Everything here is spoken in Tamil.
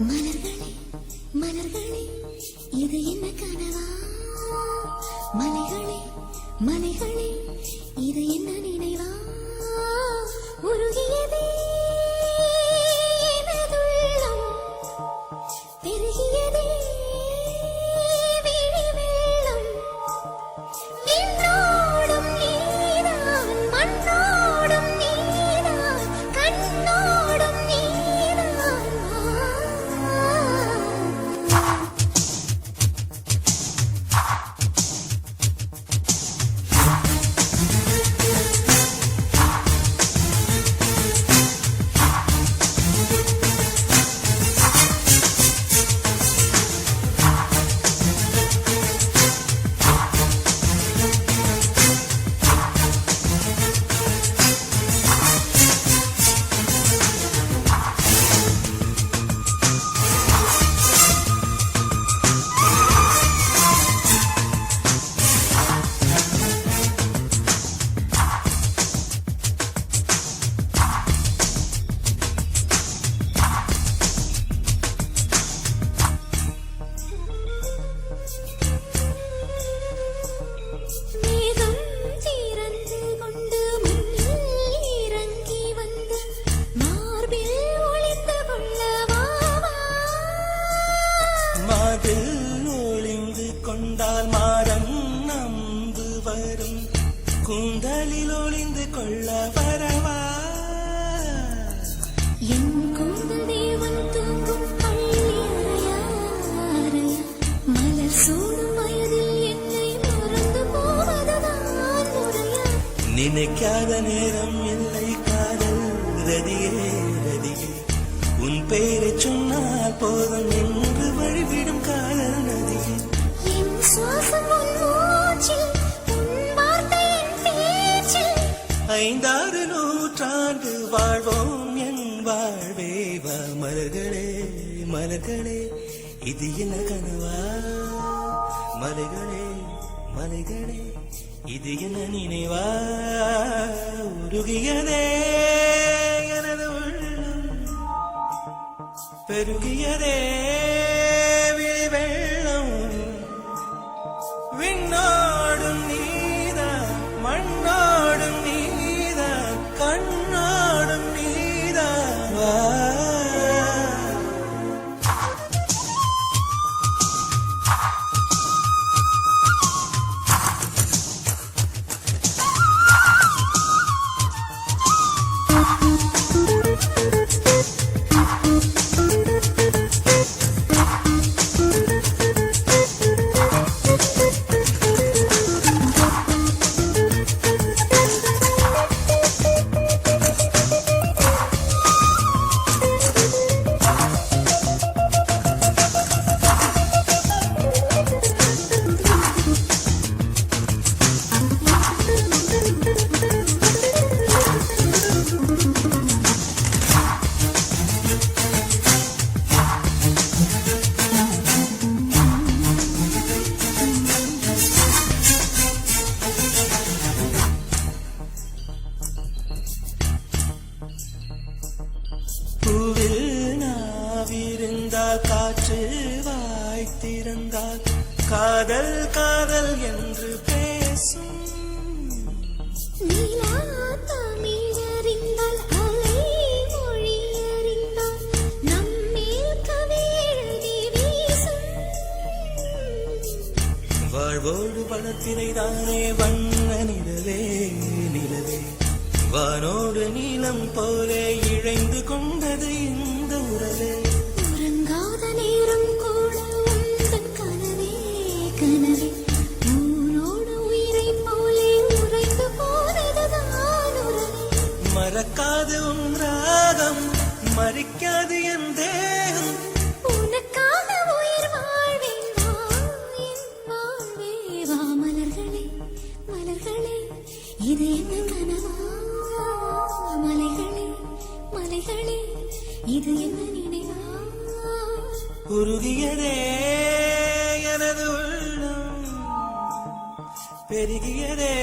மலர்களே மலர்களே இது என்ன கனவா? மலைகளே மலைகளே இது என்ன நினைவா? உருகியதே எனதுள்ளம், பெருகியதே விழி வெள்ளம். விண்ணோடும் நீதான், மண்ணோடும் நீதான், கண்ணோடும் நீதான். கொண்டால் மாறன் நம்பு வரும், கூந்தலில் ஒளிந்து கொள்ள வரவா? என் கூந்தல் தேவன் தூங்கும் பள்ளி அறையா, மலர் சூடும் வயதில் என்னை மறந்து போவதுதான் முறையா? நினைக்காத நேரம் இல்லை காதல் ரதியே ரதியே, உன் பெயரை சொன்னால் போதும் என்று வழிவிடும் காதல் நதியே. சுவாசம் உன் மூச்சில், உன் வார்த்தை என் பேச்சில். 5-6 நூற்றாண்டு வாழ்வோம் என் வாழ்வே வா. மலர்களே மலர்களே இது என்ன கனவா? மலைகளே மலைகளே இது என்ன நினைவா? உருகியதே எனது உள்ளம், பெருகியதே விழி வெள்ளம். விண்ணோடும் நீதான், மண்ணோடும் நீதான், கண்ணோடும் நீதான். வா. பூவில் நாவிருந்தால், காற்று வாய்த்திருந்தால், காதல் காதல் என்று பேசும். நீலா தமிழறிந்தால், அலை மொழியறிந்தால், நம்மேல் கவி எழுதி வீசும். வாழ்வோடு பணத்தினை தானே வண்ண நிலவே நிலவே, வானோடு நீளம் போலே இழைந்து கொண்டது இந்த உறவே. உறங்காத நேரம் கூட உந்தன் கனவே கனவே, ஊரோடு உயிரை போலே உறைந்து போனதுதான் உறவே. மறக்காது உன் ராகம், மறிக்காது என் தேகம். உனக்காக உயிர் வாழ்வேன் வா, என் வாழ்வே வா. மலர்களே மலர்களே இது என்ன கனவா? மலைகளே மலைகளே இது என்ன நினைவா? உருகியதே எனது உள்ளம், பெருகியதே